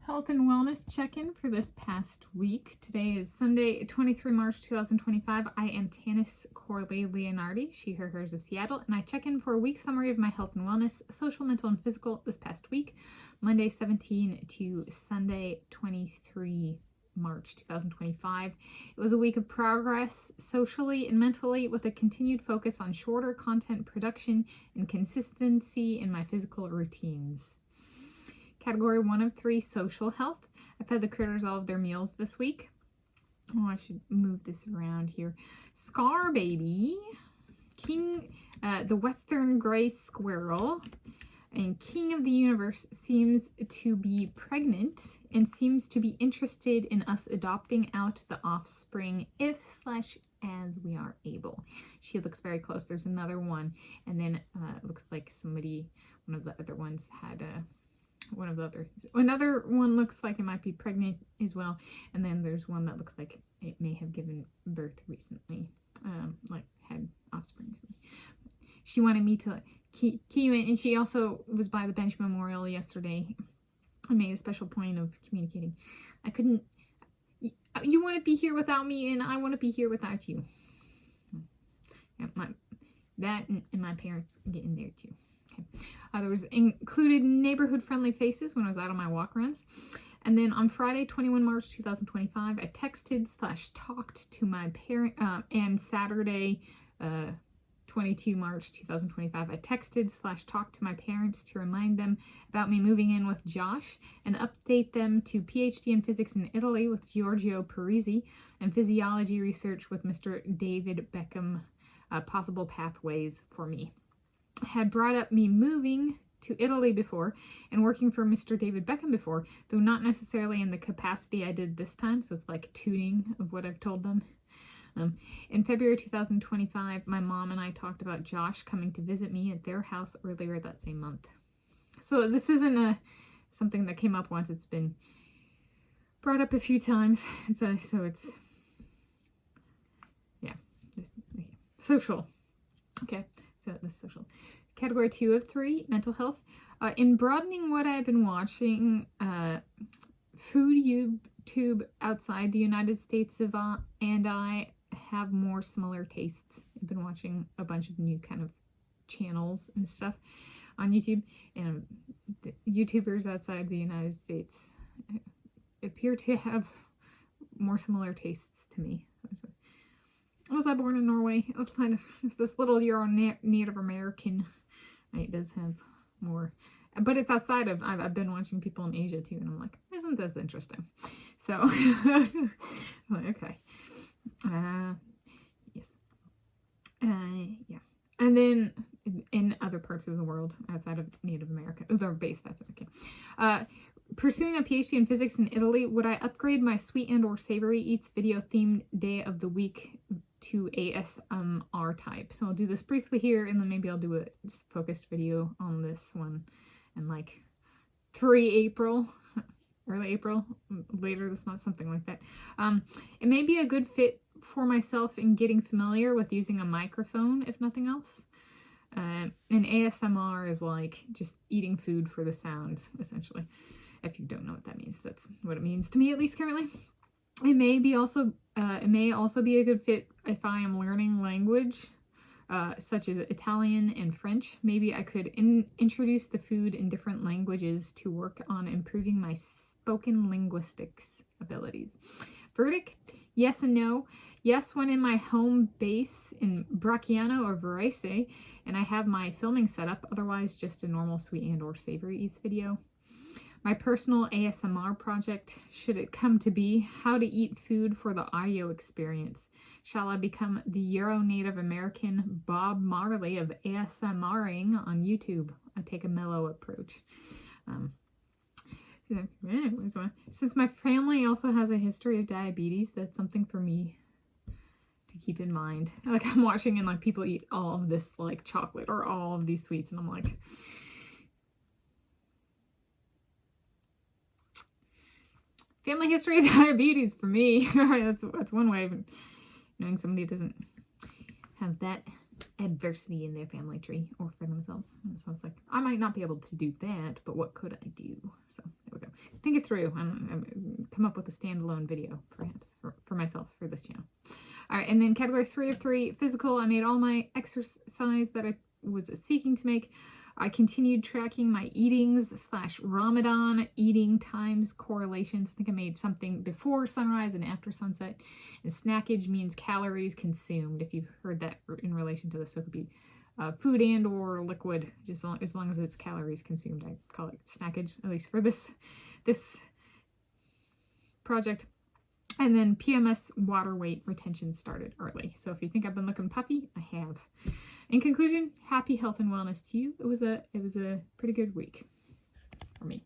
Health and wellness check-in for this past week. Today is Sunday, 23 March 2025. I am Tanis Coralee Leonhardi, she, her, hers of Seattle, and I check in for a week summary of my health and wellness, social, mental, and physical this past week, Monday 17 to Sunday 23 March 2025. It was a week of progress socially and mentally with a continued focus on shorter content production and consistency in my physical routines. Category 1 of 3, social health. I fed the critters all of their meals this week. Oh, I should move this around here. Scar Baby, King, the Western Gray Squirrel, and King of the Universe seems to be pregnant and seems to be interested in us adopting out the offspring if/as we are able. She looks very close. There's another one, and then it looks like somebody, one of the other ones had a another one looks like it might be pregnant as well, and then there's one that looks like it may have given birth recently, like had offspring. She wanted me to key you in, and she also was by the bench memorial yesterday. I made a special point of communicating. I couldn't, you want to be here without me, and I want to be here without you. Yeah, that and my parents get in there too. Okay. There was included neighborhood-friendly faces when I was out on my walk runs. And then on Friday, 21 March 2025, I texted/talked to my parent, and Saturday, 22 March 2025, I texted/talked to my parents to remind them about me moving in with Josh and update them to PhD in physics in Italy with Giorgio Parisi and physiology research with Mr. David Beckham, possible pathways for me. Had brought up me moving to Italy before and working for Mr. David Beckham before, though not necessarily in the capacity I did this time, so it's like tuning of what I've told them. In February 2025, my mom and I talked about Josh coming to visit me at their house earlier that same month. So this isn't something that came up once. It's been brought up a few times. So it's, yeah, social. Okay. So this social. Category 2 of 3, mental health. In broadening what I've been watching, food YouTube outside the United States and I have more similar tastes. I've been watching a bunch of new kind of channels and stuff on YouTube, and the YouTubers outside the United States appear to have more similar tastes to me. Was I born in Norway? I was kind of this little Euro Native American. It does have more, but it's outside of. I've been watching people in Asia too, and I'm like, isn't this interesting? So, okay, yes, yeah, and then in other parts of the world outside of Native America, they're based. That's okay. Pursuing a PhD in physics in Italy, would I upgrade my sweet and or savory eats video themed day of the week to ASMR type? So I'll do this briefly here, and then maybe I'll do a focused video on this one in like early April, later this month, something like that. It may be a good fit for myself in getting familiar with using a microphone, if nothing else. And ASMR is like just eating food for the sounds, essentially. If you don't know what that means, that's what it means to me, at least currently. It may also be a good fit if I am learning language, such as Italian and French. Maybe I could introduce the food in different languages to work on improving my spoken linguistics abilities. Verdict: yes and no. Yes, when in my home base in Bracciano or Varese, and I have my filming set up. Otherwise, just a normal sweet and or savory eats video. My personal ASMR project, should it come to be, how to eat food for the audio experience. Shall I become the Euro Native American Bob Marley of ASMRing on YouTube? I take a mellow approach. Since my family also has a history of diabetes, that's something for me to keep in mind. Like, I'm watching and like people eat all of this like chocolate or all of these sweets, and I'm like, family history of diabetes for me. That's one way of knowing somebody doesn't have that adversity in their family tree or for themselves. So I was like, I might not be able to do that, but what could I do? So there we go. think it through and come up with a standalone video, perhaps, for myself for this channel. All right, and then category 3 of 3, physical. I made all my exercise that I was seeking to make. I continued tracking my eatings / Ramadan eating times correlations. I think I made something before sunrise and after sunset. And snackage means calories consumed, if you've heard that in relation to this. So it could be food and or liquid, just as long as it's calories consumed. I call it snackage, at least for this project. And then PMS water weight retention started early. So if you think I've been looking puffy, I have. In conclusion, happy health and wellness to you. It was a pretty good week for me.